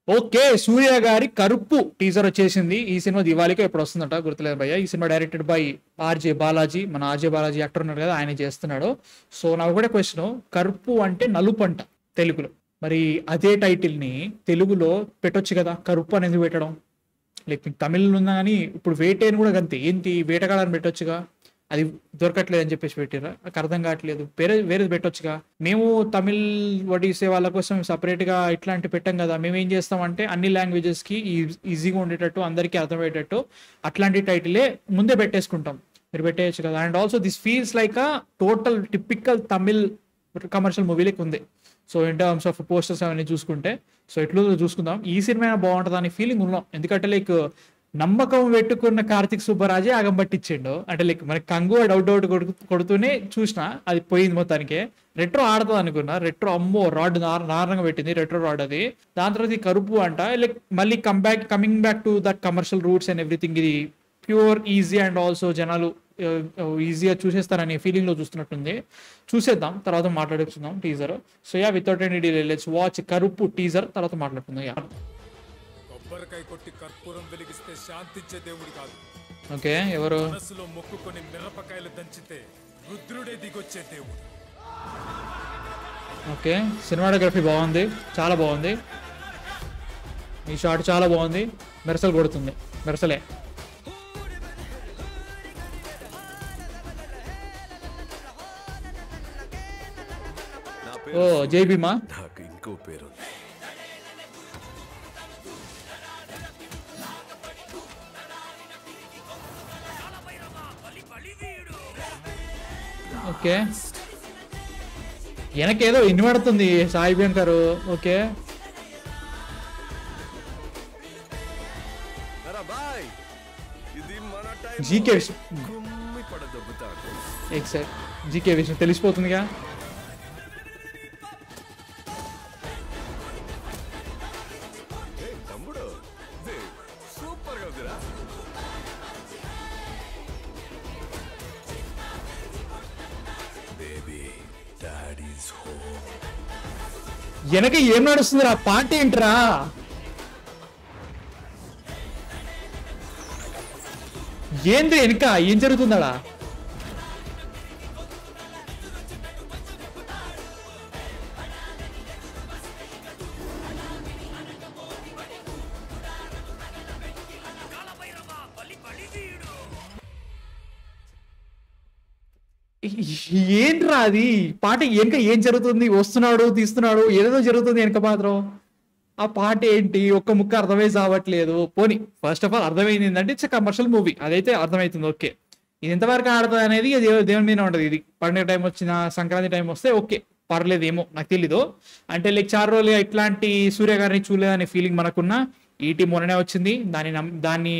Okay, సూర్య గారి కరుపు teaser వచ్చేసింది. ఈ సినిమా దివాళీకి ఎప్పుడు వస్తుందట గుర్తులేదు భయ్య. ఈ cinema directed by RJ Balaji. మన ఆర్జే బాలాజీ యాక్టర్ ఉన్నారు కదా, ఆయన చేస్తున్నాడు. సో నాకు కూడా క్వశ్చన్, కరుపు అంటే నలుపు అంట తెలుగులో. మరి అదే టైటిల్ ని తెలుగులో పెట్టొచ్చు కదా, కరుపు అనేది పెట్టడం. లైక్ మీకు తమిళ్ ఉన్నా కానీ ఇప్పుడు వేటేని కూడా అంతే, ఏంటి వేటగాడని పెట్టొచ్చుగా, అది దొరకట్లేదు అని చెప్పేసి పెట్టిరా, నాకు అర్థం కావట్లేదు. వేరేది పెట్టొచ్చుగా. మేము తమిళ్ వడిసే వాళ్ళ కోసం సపరేట్గా ఇట్లాంటి పెట్టాం కదా. మేము ఏం చేస్తామంటే అన్ని లాంగ్వేజెస్కి ఈజీగా ఉండేటట్టు, అందరికీ అర్థమయ్యేటట్టు అట్లాంటి టైటిలే ముందే పెట్టేసుకుంటాం. మీరు పెట్టేయచ్చు కదా. And also this feels like a total typical Tamil commercial movie లెక్క ఉంది. So in terms of posters అవన్నీ చూసుకుంటే, సో ఎట్లు చూసుకుందాం. ఈ సినిమా బాగుంటుంది అనే ఫీలింగ్ ఉన్నాం. ఎందుకంటే లైక్ నమ్మకం పెట్టుకున్న కార్తిక్ సుబ్బరాజే ఆగం పట్టించిండు. అంటే లైక్ మనకి కంగు డౌట్ కొడుతూనే చూసిన, అది పోయింది మొత్తానికి. రెట్రో ఆడుతుంది అనుకున్నా, రెట్రో అమ్మో రాడ్ నారంగా పెట్టింది, రెట్రో రాడ్ అది. దాని తర్వాత ఈ కరుపు అంట, లైక్ మళ్ళీ coming back to that commercial roots and everything. ఇది ప్యూర్ ఈజీ అండ్ ఆల్సో జనాలు ఈజీగా చూసేస్తారనే ఫీలింగ్ లో చూస్తున్నట్టుంది. చూసేద్దాం, తర్వాత మాట్లాడుకుందాం teaser. So yeah, without any delay let's watch Karuppu teaser, తర్వాత మాట్లాడుకుందాం. యా, కొబ్బరికాయ కొట్టి కర్పూరం వెలిగిస్తే శాంతించే దేవుడు కాదు. ఓకే, ఎవరు? మనసులో మొక్కుకొని మిరపకాయలు దంచితే రుద్రుడే దిగొచ్చే దేవుడు. ఓకే, సినిమాటోగ్రఫీ బాగుంది, చాలా బాగుంది. ఈ షాట్ చాలా బాగుంది, మెరసలు కొడుతుంది, మెరసలే. ఓ జై భీమా. నాకు ఇంకో పేరు. ఓకే, వెనకేదో వినబడుతుంది సాయి బ్యాంకర్. ఓకే, జీకే విషయం, ఎగ్జాక్ట్ జీకే విషయం తెలిసిపోతుందిగా. వెనక ఏం నడుస్తుంది ఆ పాట ఏంట్రా? ఏంది వెనక ఏం జరుగుతుందా? ఏంట్రా అది పాట? వెనక ఏం జరుగుతుంది? వస్తున్నాడు, తీస్తున్నాడు, ఏదేదో జరుగుతుంది వెనక మాత్రం. ఆ పాట ఏంటి? ఒక్క ముక్క అర్థమై చావట్లేదు. పోనీ ఫస్ట్ ఆఫ్ ఆల్ అర్థమైంది ఏంటంటే ఇట్స్ కమర్షియల్ మూవీ, అదైతే అర్థమవుతుంది. ఓకే, ఇది ఎంతవరకు ఆడుతుంది అనేది దేవుని మీద ఉంటుంది. ఇది పండుగ టైం వచ్చిన, సంక్రాంతి టైం వస్తే ఓకే పర్లేదేమో, నాకు తెలీదు. అంటే లైక్ 4 రోజులు ఇట్లాంటి సూర్య గారిని చూడలేదనే ఫీలింగ్ మనకున్న. ఈటీ మొన్ననే వచ్చింది, దాన్ని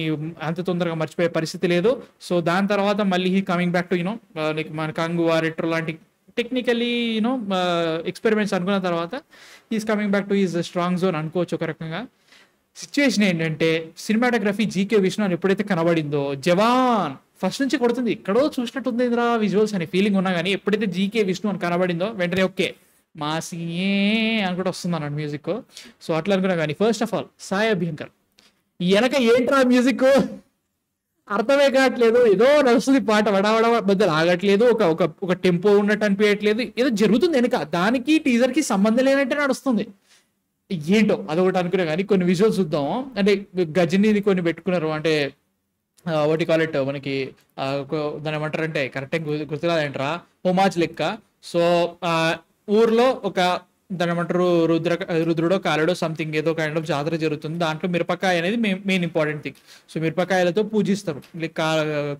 అంత తొందరగా మర్చిపోయే పరిస్థితి లేదు. సో దాని తర్వాత మళ్ళీ he coming back to you know like మన కంగు రెట్రో లాంటి టెక్నికలీ యూనో ఎక్స్పెరిమెంట్స్ అనుకున్న తర్వాత is coming back to is strong zone అనుకోవచ్చు ఒక రకంగా. సిచ్యువేషన్ ఏంటంటే సినిమాటోగ్రఫీ జీకే విష్ణు అని ఎప్పుడైతే కనబడిందో, జవాన్ ఫస్ట్ నుంచి కొడుతుంది, ఎక్కడో చూసినట్టుంది ఇంద్రా విజువల్స్ అనే ఫీలింగ్ ఉన్నా కానీ ఎప్పుడైతే జీకే విష్ణు అని కనబడిందో వెంటనే ఓకే మాసియే అనుకుంటే వస్తుంది అన్నాడు మ్యూజిక్. సో అట్లా అనుకున్నా కానీ first of all Sai Abhyankar వెనక ఏంట్రా మ్యూజిక్ అర్థమే కావట్లేదు. ఏదో నడుస్తుంది పాట, వడవడ బద్దలు ఆగట్లేదు, ఒక టెంపో ఉన్నట్టు అనిపించట్లేదు, ఏదో జరుగుతుంది వెనక. దానికి టీజర్ కి సంబంధం లేనట్టే నడుస్తుంది. ఏంటో అదొకటి అనుకున్నా కానీ కొన్ని విజువల్స్ చూద్దాం. అంటే గజనీది కొన్ని పెట్టుకున్నారు, అంటే వాటి కాలెట్ మనకి దాని ఏమంటారంటే కరెక్ట్గా గుర్తురాదేంట్రా, హోమాజ్ లెక్క. సో ఊర్లో ఒక దాని ఏమంటారు రుద్రుడో కాలుడో సంథింగ్ ఏదో కైండ్ ఆఫ్ జాతర జరుగుతుంది. దాంట్లో మిరపకాయ అనేది మెయిన్ ఇంపార్టెంట్ థింగ్. సో మిరపకాయలతో పూజిస్తారు, లైక్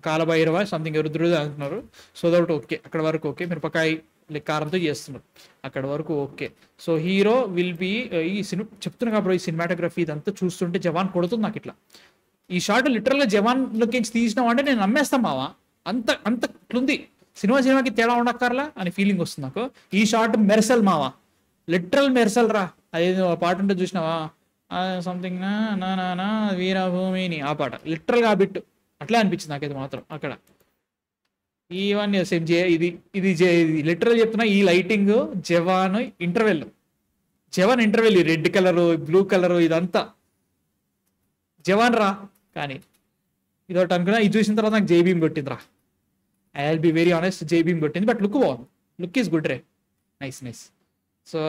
కాలభైరవ సంథింగ్ రుద్రుడు అంటున్నారు. సో దట్ ఓకే, అక్కడ వరకు ఓకే. మిరపకాయ లైక్ కారంతో చేస్తున్నారు, అక్కడ వరకు okay. So hero will be ఈ సినిమా చెప్తున్నా కాబట్టి ఈ సినిమాటోగ్రఫీ ఇదంతా చూస్తుంటే జవాన్ కొడుతుంది నాకు ఇట్లా. ఈ షార్ట్ లిటరల్గా జవాన్ లోకి తీసినాం అంటే నేను నమ్మేస్తాం మావా, అంత ఇట్లుంది. సినిమాకి తేడా ఉండక్కర్లా అని ఫీలింగ్ వస్తుంది నాకు. ఈ షార్ట్ మెర్సల్ మావా, లిటరల్ మెర్సల్ రా. అదేదో పాట ఉంటే చూసినావా, సంథింగ్ నా వీరభూమిని, ఆ పాట లిటరల్గా ఆ బిట్ అట్లా అనిపించింది నాకైతే మాత్రం అక్కడ. ఈవన్ సేమ్ ఇది లిటరల్ చెప్తున్నా. ఈ lighting Jawan interval Jawan interval red colour blue colour ఇదంతా జవాన్ రా. కానీ ఇదొకటి అనుకున్నా, ఇది చూసిన తర్వాత నాకు జై భీమ్ కొట్టింది రా. I will be very honest, Jai Bhim కొట్టింది. బట్ లుక్ బాగుంది, లుక్ ఈస్ గుడ్ రే, నైస్ నైస్. సో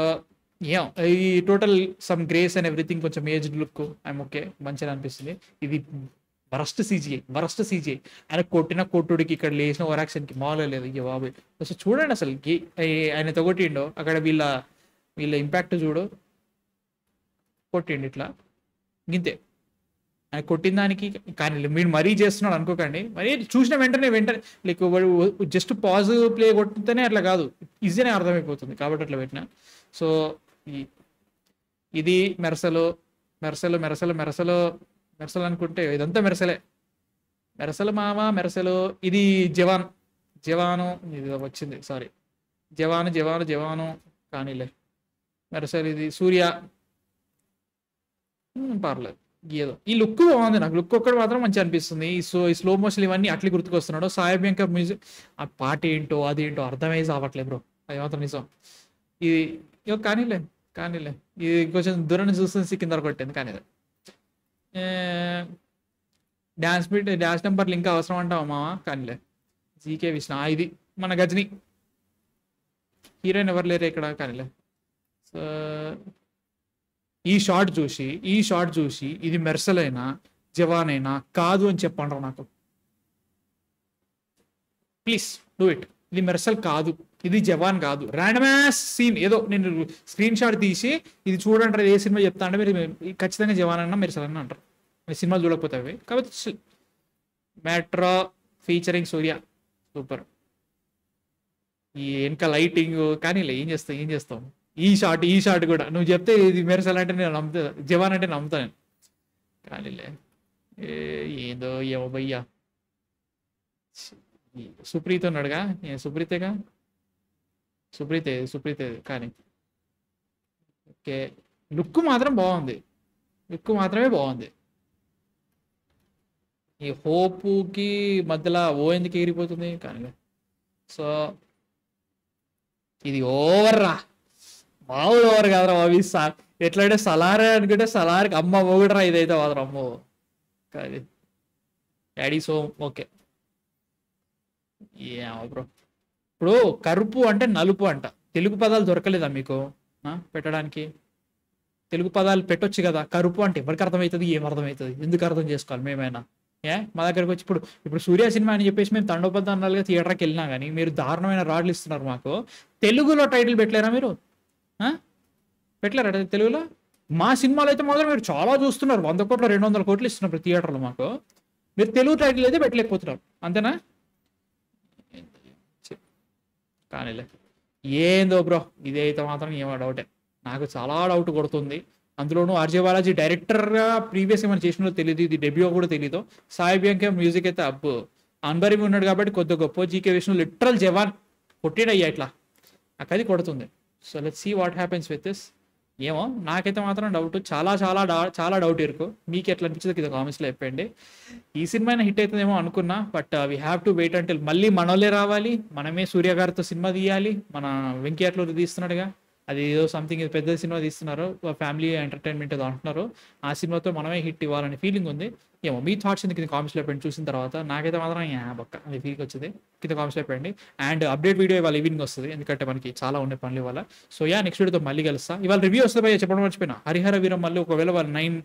ఈ total sum grace and everything, కొంచెం ఏజ్డ్ లుక్, ఐఎమ్ ఓకే, మంచిగా అనిపిస్తుంది. ఇది వరస్ట్ సీజీఐ. ఆయన కొట్టిన కొట్టుడికి ఇక్కడ లేచిన ఓరాక్షన్కి మాలో లేదు. ఇక బాబు అసలు చూడండి, అసలు ఆయన తొగొట్టిండో అక్కడ వీళ్ళ ఇంపాక్ట్ చూడు, కొట్టిండు ఇట్లా గింతే. ఆయన కొట్టిన దానికి కానీ మీరు మరీ చేస్తున్నాడు అనుకోకండి. మరీ చూసిన వెంటనే లైక్ జస్ట్ పాజ్ ప్లే కొట్టితేనే అట్లా కాదు, ఈజీనే అర్థమైపోతుంది కాబట్టి అట్లా పెట్టిన. సో ఇది మెరసలు అనుకుంటే ఇదంతా మెరసలు మామ మెరసలు. ఇది జవాను ఇది వచ్చింది, సారీ జవాను కానీలే. మెరసలు ఇది సూర్య, పర్లేదు ఏదో. ఈ లుక్ బాగుంది, నాకు లుక్ ఒక్కటి మాత్రం మంచిగా అనిపిస్తుంది. ఈ స్లో మోషన్ ఇవన్నీ అట్లే గుర్తుకొస్తున్నాడు. సాయి బ్యాంక్ మ్యూజిక్, ఆ పాట ఏంటో అదేంటో అర్థమైజ్ అవ్వట్లేదు బ్రో, అది మాత్రం నిజం. ఇది కానీలే ఇది కొంచెం దూరం చూస్తుంది, సిక్కిందర కొట్టింది. కానీ డాన్స్ నెంబర్లు ఇంకా అవసరం అంటావా మావా? కానీలే. జీకే విష్ణు, ఇది మన గజని హీరోయిన్ ఎవరు లేరు ఇక్కడ. కానీలే. సో ఈ షార్ట్ చూసి ఇది మెర్సలైనా జవాన్ అయినా కాదు అని చెప్పండి నాకు, ప్లీజ్ డూ ఇట్. ఇది మెర్సల్ కాదు, ఇది జవాన్ కాదు. ర్యాండమాస్ సీన్ ఏదో నేను స్క్రీన్ షాట్ తీసి ఇది చూడంటారు, ఏ సినిమా చెప్తా అంటే మీరు ఖచ్చితంగా జవాన్ అన్నా మెర్సల్ అన్న అంటారు. మీరు సినిమాలు చూడకపోతే అవి. కాబట్టి మెట్రో ఫీచరింగ్ సూర్య సూపర్. ఈ వెనక లైటింగ్ కానీలే, ఏం చేస్తాం. ఈ షాట్ కూడా నువ్వు చెప్తే ఇది మెర్సల్ అంటే నేను నమ్ముతా, జవాన్ అంటే నమ్ముతాను. కానీలే ఏదో ఏమో భయ్యా. సుప్రీత్ ఉన్నాడుగా, సుప్రీతేగా, సుప్రీతే. కానీ ఓకే, లుక్ మాత్రమే బాగుంది. ఈ హోపుకి మధ్యలో ఎందుకు ఎగిరిపోతుంది కానీ. సో ఇది ఓవర్ రా, మామూలు ఓవర్ కాదురా బాబు. ఎట్లంటే సలారే అనుకుంటే సలార్కి అమ్మ మొగుడరా ఇదైతే మాత్రం అమ్మో. కానీ డాడీ సో ఓకే. ఏమో బ్రో, ఇప్పుడు కరుపు అంటే నలుపు అంట. తెలుగు పదాలు దొరకలేదా మీకు పెట్టడానికి? తెలుగు పదాలు పెట్టొచ్చు కదా. కరుపు అంటే ఎవరికి అర్థమవుతుంది, ఏం అర్థమవుతుంది, ఎందుకు అర్థం చేసుకోవాలి మేమైనా? మా దగ్గరకు వచ్చి ఇప్పుడు సూర్య సినిమా అని చెప్పేసి మేము తండోపద్దాలుగా థియేటర్కి వెళ్ళినా కానీ మీరు దారుణమైన రాడ్లు ఇస్తున్నారు మాకు. తెలుగులో టైటిల్ పెట్టలేరా మీరు? పెట్టలేరా తెలుగులో? మా సినిమాలు అయితే మాత్రం మీరు చాలా చూస్తున్నారు, 100 కోట్లు 200 కోట్లు ఇస్తున్నారు ప్రతి థియేటర్లో మాకు. మీరు తెలుగు టైటిల్ అయితే పెట్టలేకపోతున్నారు, అంతేనా? కానీలే. ఏందో బ్రో ఇదైతే మాత్రం ఏమో డౌటే, నాకు చాలా డౌట్ కొడుతుంది. అందులోనూ ఆర్జే బాలాజీ డైరెక్టర్గా ప్రీవియస్ ఏమైనా చేసినో తెలియదు, ఇది డెబ్యూ కూడా తెలీదు. సాయి బ్యాంక్ మ్యూజిక్ అయితే అబ్బు అన్బరిమి ఉన్నాడు కాబట్టి కొద్ది గొప్ప. జీకే విష్ణు లిటరల్ జవాన్ కొట్టిడయ్యా ఇట్లా, నాకు అది కొడుతుంది. So let's see what happens with this. ఏమో నాకైతే మాత్రం డౌట్, చాలా డౌట్ ఇరుకు. మీకు ఎట్లా అనిపించింది కింద కామెంట్స్లో చెప్పండి. ఈ సినిమా హిట్ అవుతుందేమో అనుకున్నా, but we have to wait until మళ్ళీ మనోళ్ళే రావాలి, మనమే సూర్య గారితో సినిమా తీయాలి. మన వెంకీ అట్లూరి తీస్తున్నాడుగా, అది ఏదో సంథింగ్ పెద్ద సినిమా తీస్తున్నారు, ఫ్యామిలీ ఎంటర్టైన్మెంట్ ఏదో అంటున్నారు. ఆ సినిమాతో మనమే హిట్ ఇవ్వాలని ఫీలింగ్ ఉంది. ఏమో మీ థాట్స్ కింద కామెంట్స్లో పెట్టండి. చూసిన తర్వాత నాకైతే మాత్రం బొక్క అది ఫీలింగ్ వచ్చింది, కింద కామెంట్స్లో పెట్టండి. అండ్ అప్డేట్ వీడియో ఇవాళ ఈవినింగ్ వస్తుంది, ఎందుకంటే మనకి చాలా ఉండే పనులు ఇవాళ. సో నెక్స్ట్ వీడియోతో మళ్ళీ కలుస్తా. ఇవాళ రివ్యూ వస్తుంది భయ్యా, చెప్పడం మర్చిపోయినా. హరిహర వీరం మళ్ళీ ఒకవేళ వాళ్ళు 9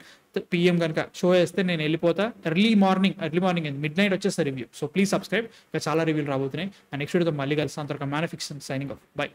PM కనుక షో వేస్తే నేను వెళ్ళిపోతా. ఎర్లీ మార్నింగ్ midnight వచ్చేస్తా రివ్యూ. సో ప్లీజ్ సబ్స్క్రైబ్, ఇంకా చాలా రివ్యూలు రాబోతున్నాయి. అండ్ నెక్స్ట్ వీడియోతో మళ్ళీ కలుస్తా. అంతవరకు man fiction signing off, by.